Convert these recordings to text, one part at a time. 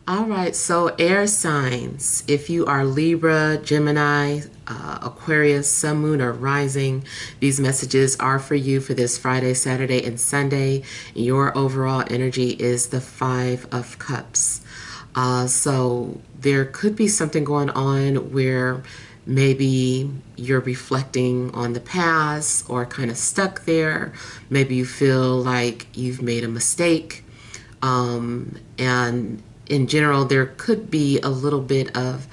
All right, so air signs. If you are Libra, Gemini, Aquarius, Sun, Moon, or Rising, these messages are for you for this Friday, Saturday, and Sunday. Your overall energy is the Five of Cups. So there could be something going on where maybe you're reflecting on the past or kind of stuck there. Maybe you feel like you've made a mistake. And in general, there could be a little bit of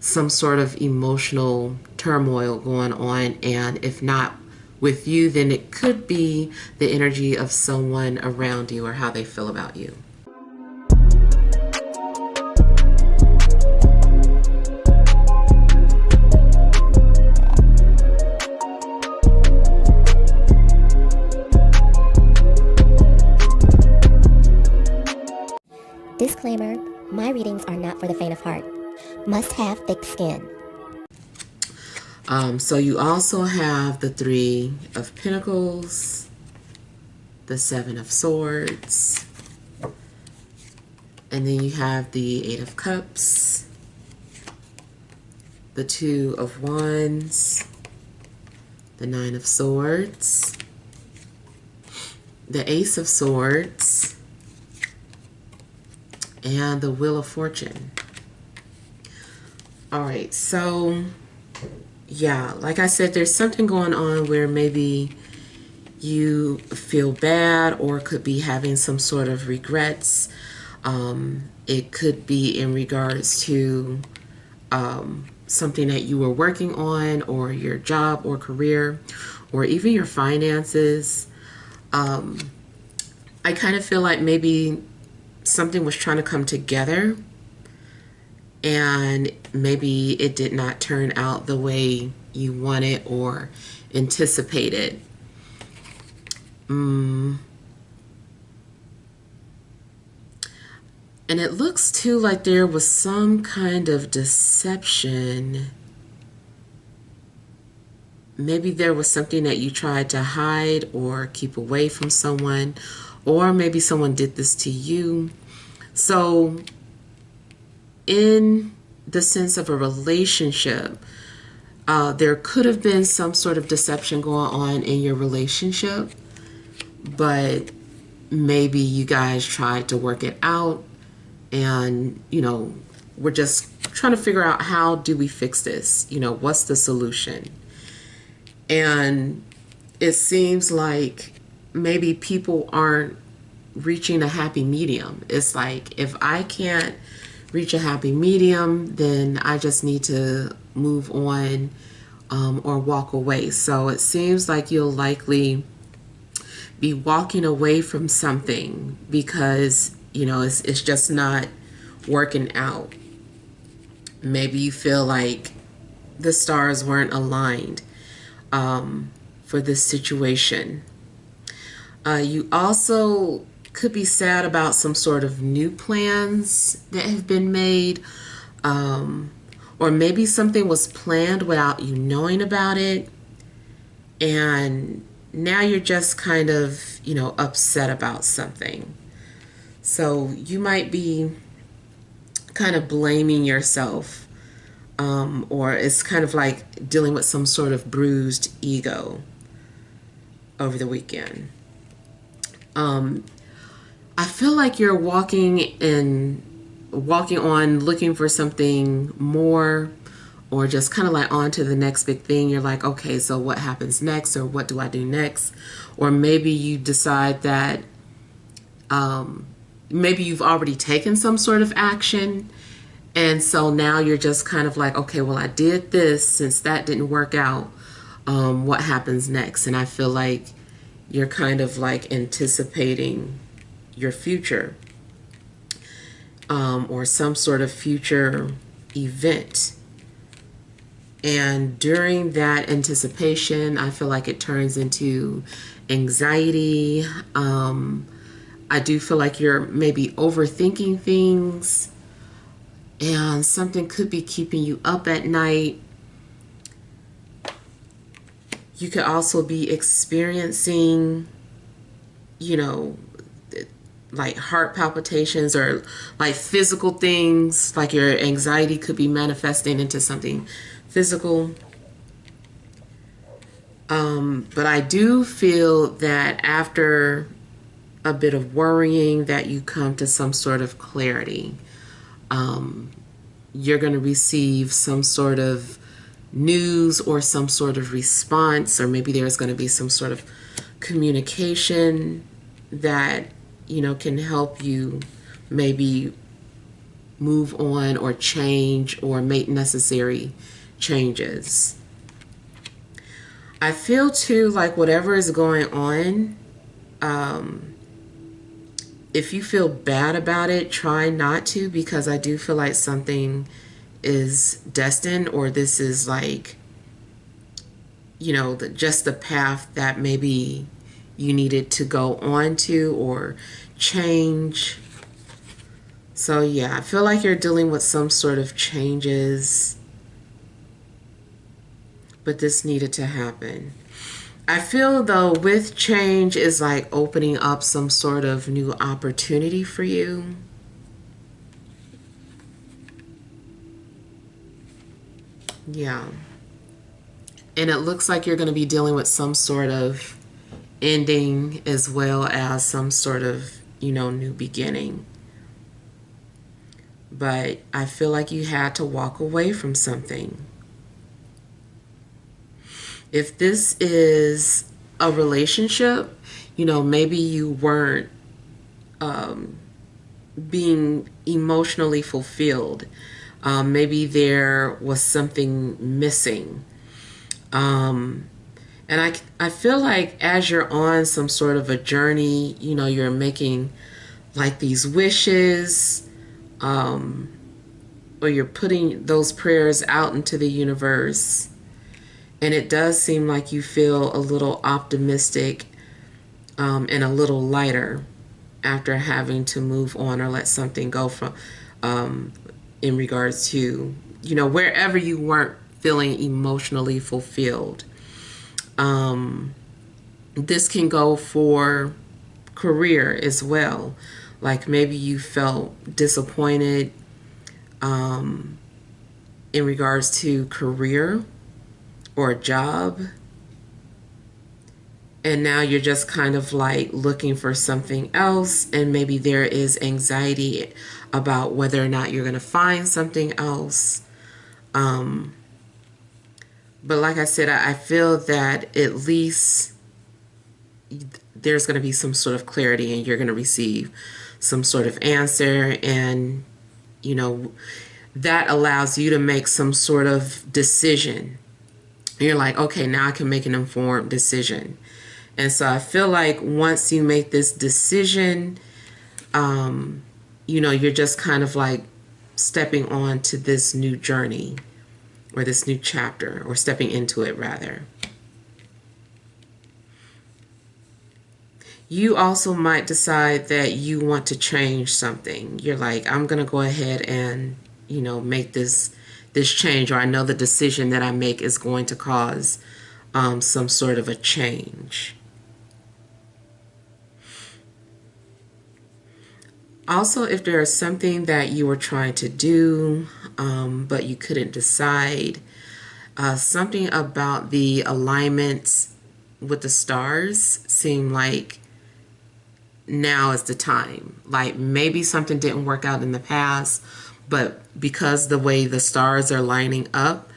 some sort of emotional turmoil going on. And if not with you, then it could be the energy of someone around you or how they feel about you. Disclaimer, my readings are not for the faint of heart. Must have thick skin. So you also have the Three of Pentacles, the Seven of Swords, and then you have the Eight of Cups, the Two of Wands, the Nine of Swords, the Ace of Swords, and the Wheel of Fortune. All right, so yeah, like I said, there's something going on where maybe you feel bad or could be having some sort of regrets. It could be in regards to something that you were working on, or your job or career, or even your finances. I kind of feel like maybe something was trying to come together and maybe it did not turn out the way you wanted or anticipated. And it looks too like there was some kind of deception. Maybe there was something that you tried to hide or keep away from someone, or maybe someone did this to you. So in the sense of a relationship, there could have been some sort of deception going on in your relationship, but maybe you guys tried to work it out, and we're just trying to figure out, how do we fix this? What's the solution? And it seems like maybe people aren't reaching a happy medium. It's like, if I can't reach a happy medium, then I just need to move on or walk away. So it seems like you'll likely be walking away from something because it's just not working out. Maybe you feel like the stars weren't aligned for this situation. You also could be sad about some sort of new plans that have been made, or maybe something was planned without you knowing about it, and now you're just kind of upset about something. So you might be kind of blaming yourself, or it's kind of like dealing with some sort of bruised ego over the weekend. I feel like you're walking on looking for something more, or just kind of like on to the next big thing. You're like, okay, so what happens next, or what do I do next? Or maybe you decide that maybe you've already taken some sort of action, and so now you're just kind of like, okay, well, I did this. Since that didn't work out, what happens next? And I feel like you're kind of like anticipating your future, or some sort of future event. And during that anticipation, I feel like it turns into anxiety. I do feel like you're maybe overthinking things, and something could be keeping you up at night. You could also be experiencing, like heart palpitations or like physical things, like your anxiety could be manifesting into something physical. But I do feel that after a bit of worrying that you come to some sort of clarity. You're going to receive some sort of news or some sort of response, or maybe there's going to be some sort of communication that, you know, can help you maybe move on or change or make necessary changes. I feel too like whatever is going on, if you feel bad about it, try not to, because I do feel like something is destined, or this is like, you know, just the path that maybe you needed to go on to or change. So yeah, I feel like you're dealing with some sort of changes, but this needed to happen. I feel though with change is like opening up some sort of new opportunity for you. Yeah. And it looks like you're going to be dealing with some sort of ending as well as some sort of, you know, new beginning. But I feel like you had to walk away from something. If this is a relationship, you know, maybe you weren't being emotionally fulfilled. Maybe there was something missing. And I feel like as you're on some sort of a journey, you know, you're making like these wishes, or you're putting those prayers out into the universe. And it does seem like you feel a little optimistic, and a little lighter after having to move on or let something go from, in regards to, you know, wherever you weren't feeling emotionally fulfilled. This can go for career as well. Like maybe you felt disappointed in regards to career or a job, and now you're just kind of like looking for something else, and maybe there is anxiety about whether or not you're going to find something else. But like I said, I feel that at least there's going to be some sort of clarity, and you're going to receive some sort of answer, and you know, that allows you to make some sort of decision. You're like, okay, now I can make an informed decision. And so I feel like once you make this decision, you know, you're just kind of like stepping on to this new journey, or this new chapter, or stepping into it rather. You also might decide that you want to change something. You're like, I'm going to go ahead and, you know, make this change, or I know the decision that I make is going to cause some sort of a change. Also, if there is something that you were trying to do, but you couldn't decide, something about the alignments with the stars seem like now is the time. Like maybe something didn't work out in the past, but because the way the stars are lining up,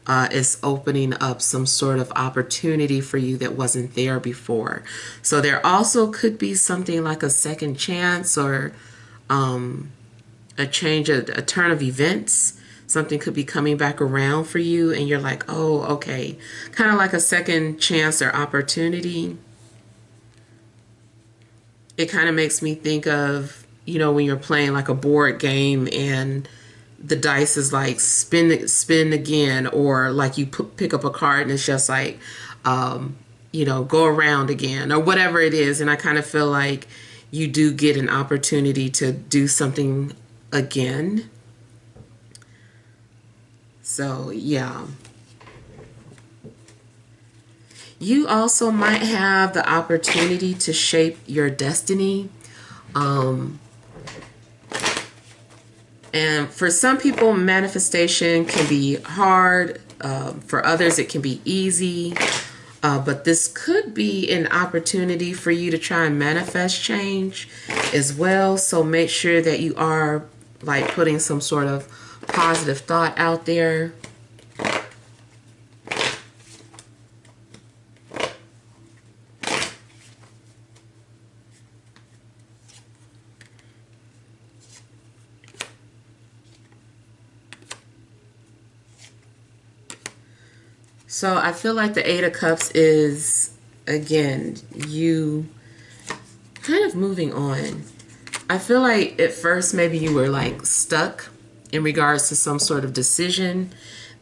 it's opening up some sort of opportunity for you that wasn't there before. So there also could be something like a second chance, or a change, a turn of events. Something could be coming back around for you, and you're like, oh, okay. Kind of like a second chance or opportunity. It kind of makes me think of, you know, when you're playing like a board game and the dice is like spin again, or like you pick up a card and it's just like, you know, go around again, or whatever it is. And I kind of feel like you do get an opportunity to do something again. So yeah. You also might have the opportunity to shape your destiny And for some people, manifestation can be hard. For others, it can be easy. But this could be an opportunity for you to try and manifest change as well. So make sure that you are like putting some sort of positive thought out there. So I feel like the Eight of Cups is, again, you kind of moving on. I feel like at first maybe you were like stuck in regards to some sort of decision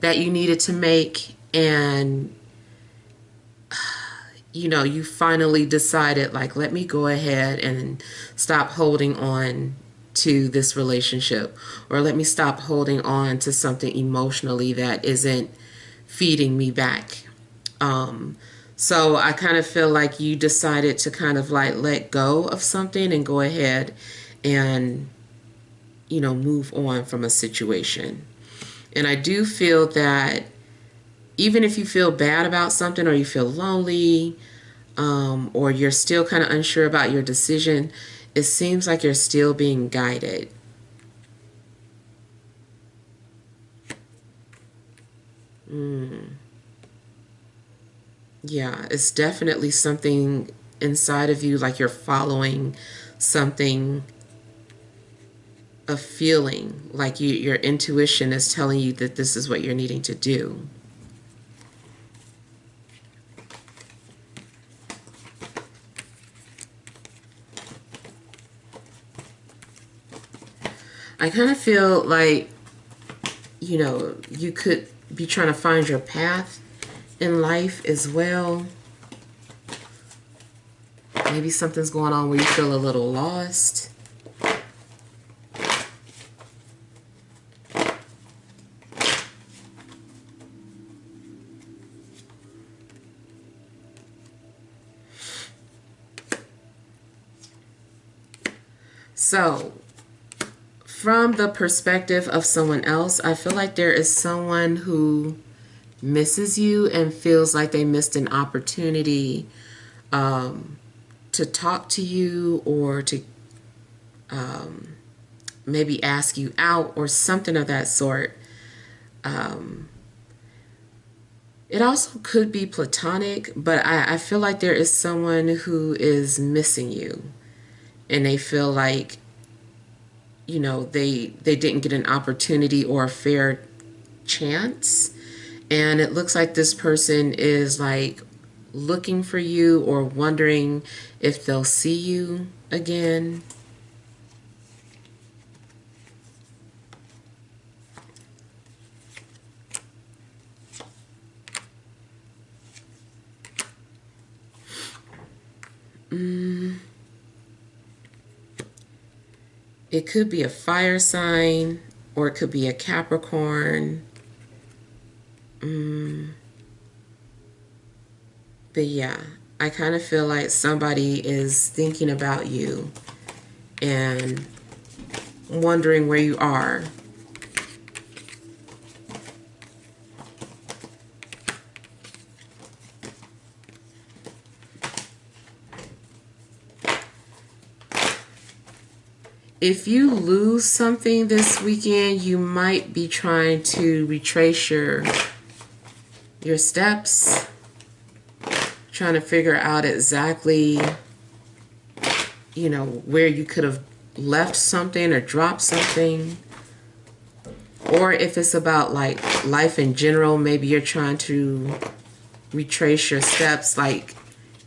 that you needed to make, and you know, you finally decided like, let me go ahead and stop holding on to this relationship, or let me stop holding on to something emotionally that isn't feeding me back. So I kind of feel like you decided to kind of like let go of something and go ahead and, you know, move on from a situation. And I do feel that even if you feel bad about something, or you feel lonely, or you're still kind of unsure about your decision, it seems like you're still being guided. Yeah, it's definitely something inside of you, like you're following something, a feeling, like your intuition is telling you that this is what you're needing to do. I kind of feel like, you know, you could be trying to find your path in life as well. Maybe something's going on where you feel a little lost. So, from the perspective of someone else, I feel like there is someone who misses you and feels like they missed an opportunity to talk to you, or to maybe ask you out or something of that sort. It also could be platonic, but I feel like there is someone who is missing you, and they feel like, you know, they didn't get an opportunity or a fair chance. And it looks like this person is like looking for you, or wondering if they'll see you again. It could be a fire sign, or it could be a Capricorn. But yeah, I kind of feel like somebody is thinking about you and wondering where you are. If you lose something this weekend, you might be trying to retrace your steps, trying to figure out exactly, you know, where you could have left something or dropped something. Or if it's about like life in general, maybe you're trying to retrace your steps. Like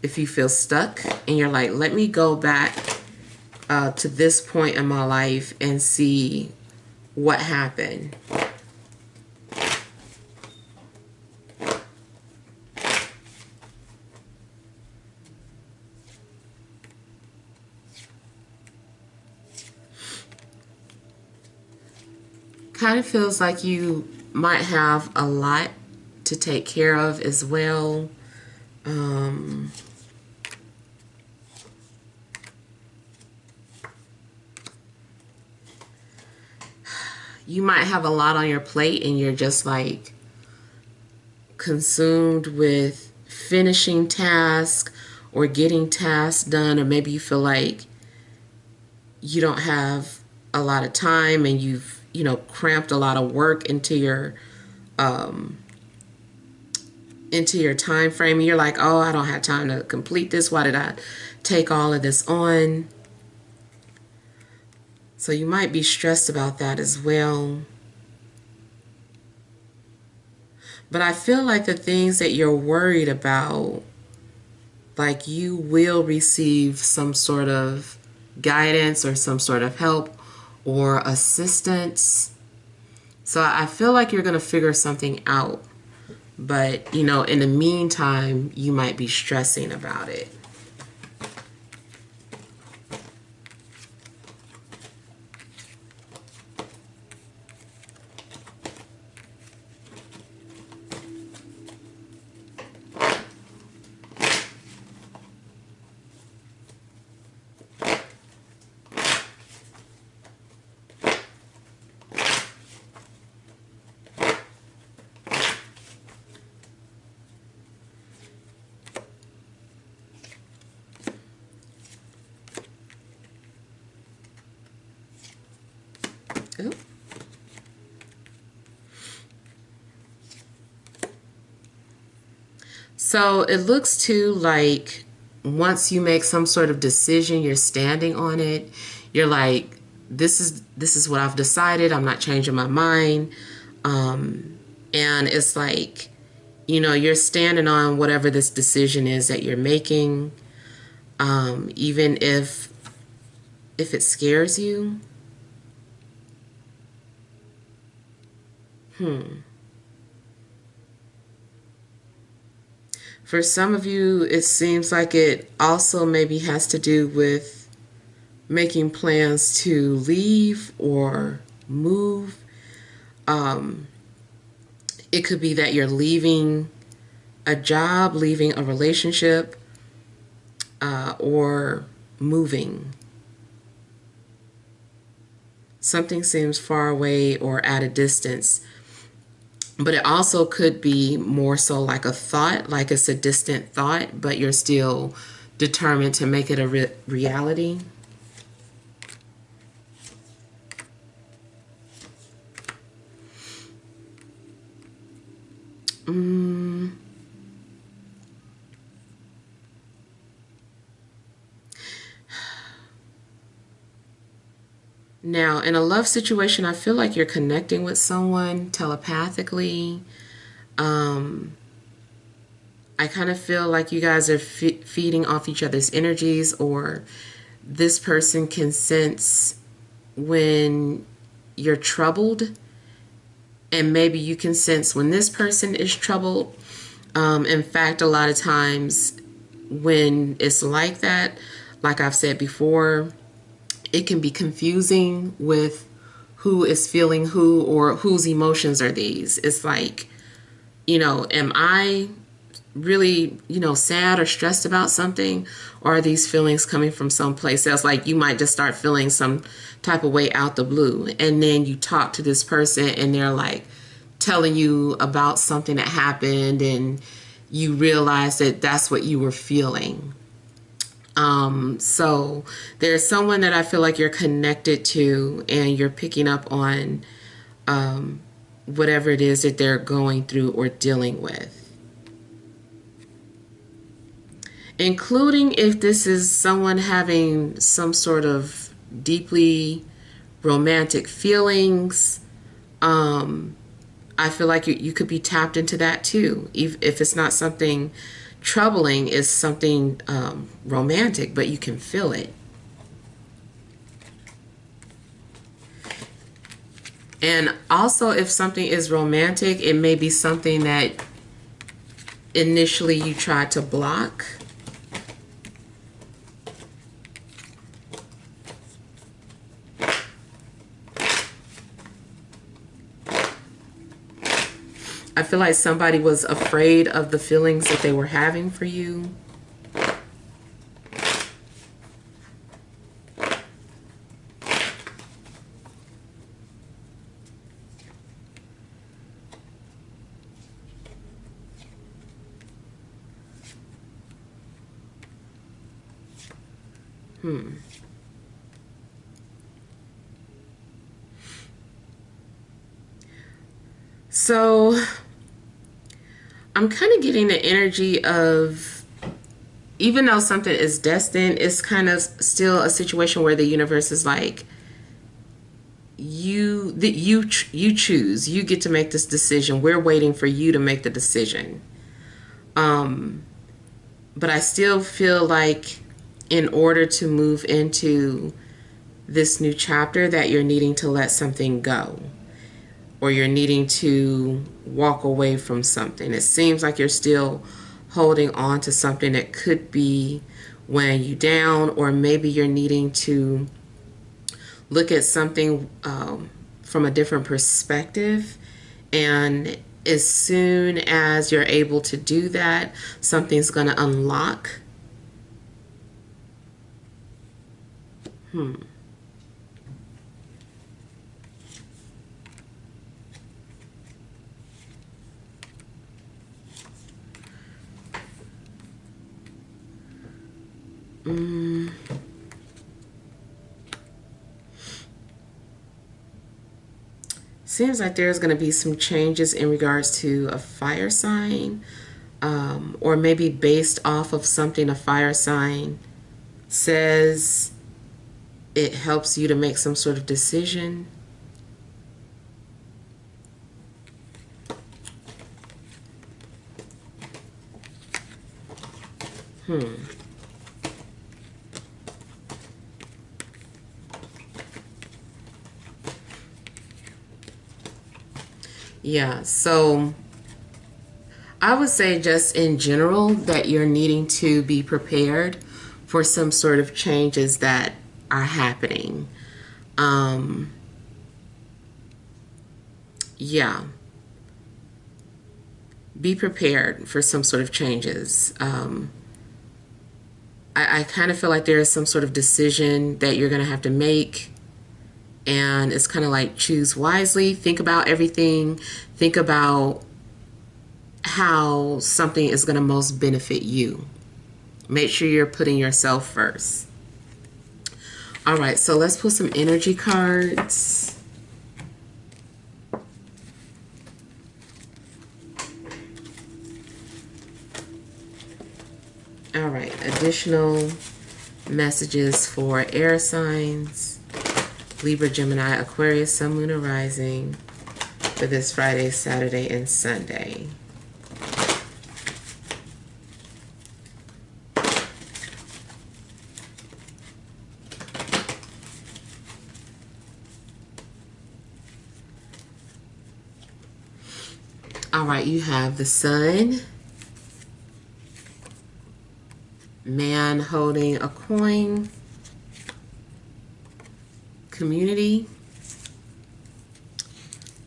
if you feel stuck and you're like, let me go back to this point in my life and see what happened. Kind of feels like you might have a lot to take care of as well. you might have a lot on your plate and you're just like consumed with finishing tasks or getting tasks done, or maybe you feel like you don't have a lot of time and you've, you know, cramped a lot of work into your time frame, and you're like, oh, I don't have time to complete this. Why did I take all of this on? So you might be stressed about that as well. But I feel like the things that you're worried about, like you will receive some sort of guidance or some sort of help or assistance. So I feel like you're going to figure something out. But, you know, in the meantime, you might be stressing about it. Ooh. So it looks too like once you make some sort of decision, you're standing on it. You're like, this is what I've decided. I'm not changing my mind. And it's like, you know, you're standing on whatever this decision is that you're making, even if it scares you. For some of you, it seems like it also maybe has to do with making plans to leave or move. It could be that you're leaving a job, leaving a relationship, or moving. Something seems far away or at a distance. But it also could be more so like a thought, like it's a distant thought, but you're still determined to make it a reality. Now, in a love situation, I feel like you're connecting with someone telepathically. I kind of feel like you guys are feeding off each other's energies, or this person can sense when you're troubled, and maybe you can sense when this person is troubled. In fact, a lot of times when it's like that, like I've said before, it can be confusing with who is feeling who or whose emotions are these. It's like, you know, am I really, you know, sad or stressed about something, or are these feelings coming from someplace else? Like you might just start feeling some type of way out the blue, and then you talk to this person and they're like telling you about something that happened, and you realize that that's what you were feeling. So there's someone that I feel like you're connected to, and you're picking up on whatever it is that they're going through or dealing with. Including if this is someone having some sort of deeply romantic feelings. I feel like you could be tapped into that too. If it's not something troubling, it's something romantic, but you can feel it. And also, if something is romantic, it may be something that initially you tried to block. I feel like somebody was afraid of the feelings that they were having for you. So I'm kind of getting the energy of, even though something is destined, it's kind of still a situation where the universe is like, you choose, you get to make this decision. We're waiting for you to make the decision. But I still feel like in order to move into this new chapter that you're needing to let something go, or you're needing to walk away from something. It seems like you're still holding on to something that could be weighing you down, or maybe you're needing to look at something from a different perspective. And as soon as you're able to do that, something's going to unlock. Seems like there's going to be some changes in regards to a fire sign, or maybe based off of something a fire sign says. It helps you to make some sort of decision. Yeah, so I would say just in general that you're needing to be prepared for some sort of changes that are happening. Yeah. Be prepared for some sort of changes. I kind of feel like there is some sort of decision that you're going to have to make. And it's kind of like choose wisely. Think about everything. Think about how something is going to most benefit you. Make sure you're putting yourself first. All right, so let's pull some energy cards. All right, additional messages for air signs, Libra, Gemini, Aquarius, Sun, Moon, and Rising for this Friday, Saturday, and Sunday. All right, you have the Sun, man holding a coin, community,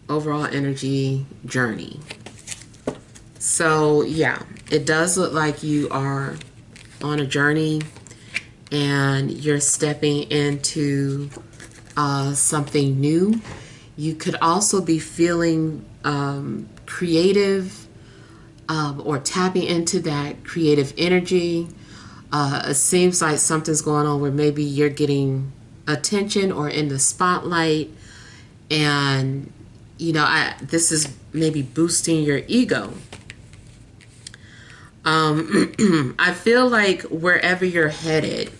overall energy, journey. So yeah, it does look like you are on a journey and you're stepping into something new. You could also be feeling creative, or tapping into that creative energy. It seems like something's going on where maybe you're getting attention or in the spotlight, and you know, this is maybe boosting your ego. I feel like wherever you're headed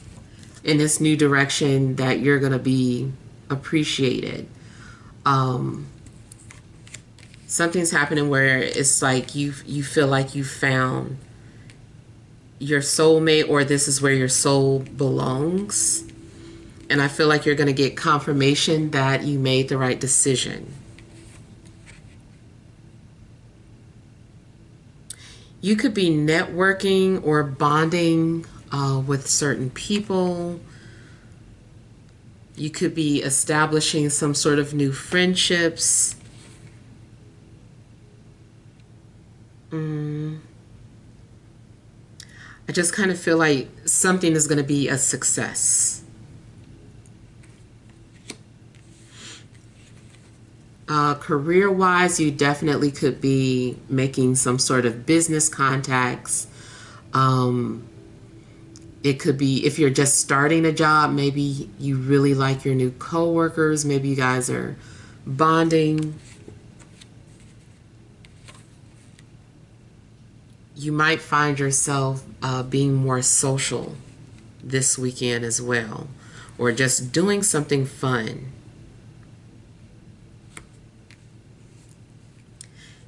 in this new direction, that you're going to be appreciated. Something's happening where it's like you feel like you found your soulmate, or this is where your soul belongs. And I feel like you're going to get confirmation that you made the right decision. You could be networking or bonding with certain people. You could be establishing some sort of new friendships. I just kind of feel like something is going to be a success. Career-wise, you definitely could be making some sort of business contacts. It could be if you're just starting a job, maybe you really like your new coworkers, maybe you guys are bonding. You might find yourself being more social this weekend as well, or just doing something fun.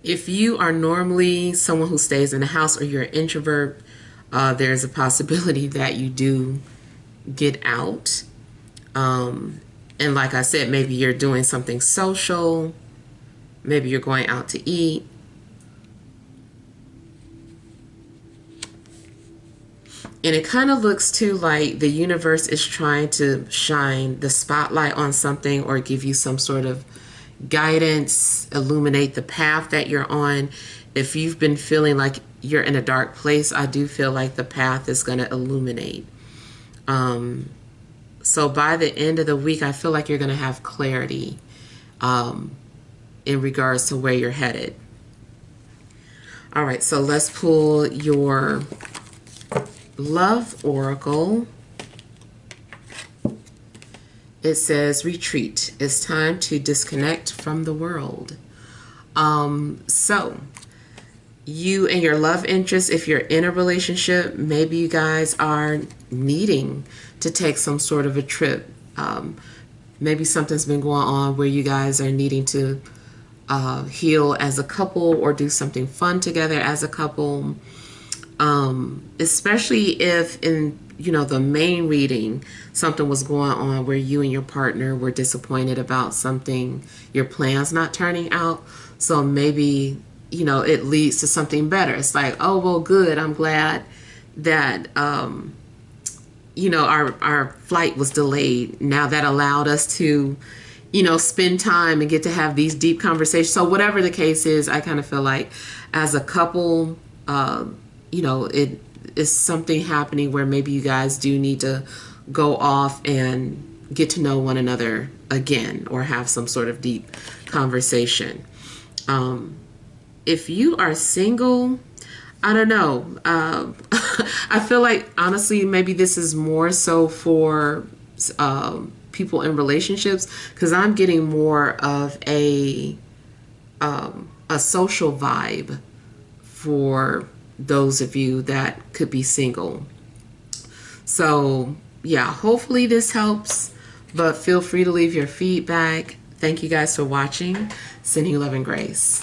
If you are normally someone who stays in the house or you're an introvert, there's a possibility that you do get out. And like I said, maybe you're doing something social. Maybe you're going out to eat. And it kind of looks too like the universe is trying to shine the spotlight on something or give you some sort of guidance, illuminate the path that you're on. If you've been feeling like you're in a dark place, I do feel like the path is going to illuminate. So by the end of the week, I feel like you're going to have clarity in regards to where you're headed. All right, so let's pull your love oracle. It says, retreat. It's time to disconnect from the world. So you and your love interest, if you're in a relationship, maybe you guys are needing to take some sort of a trip. Maybe something's been going on where you guys are needing to heal as a couple or do something fun together as a couple. Especially if in the main reading something was going on where you and your partner were disappointed about something, your plans not turning out. So maybe it leads to something better. It's like, oh well, good, I'm glad that our flight was delayed. Now that allowed us to spend time and get to have these deep conversations. So whatever the case is, I kind of feel like as a couple, it is something happening where maybe you guys do need to go off and get to know one another again or have some sort of deep conversation. If you are single, I don't know. I feel like, honestly, maybe this is more so for people in relationships, because I'm getting more of a social vibe for those of you that could be single. So yeah, hopefully this helps, but feel free to leave your feedback. Thank you guys for watching. Sending you love and grace.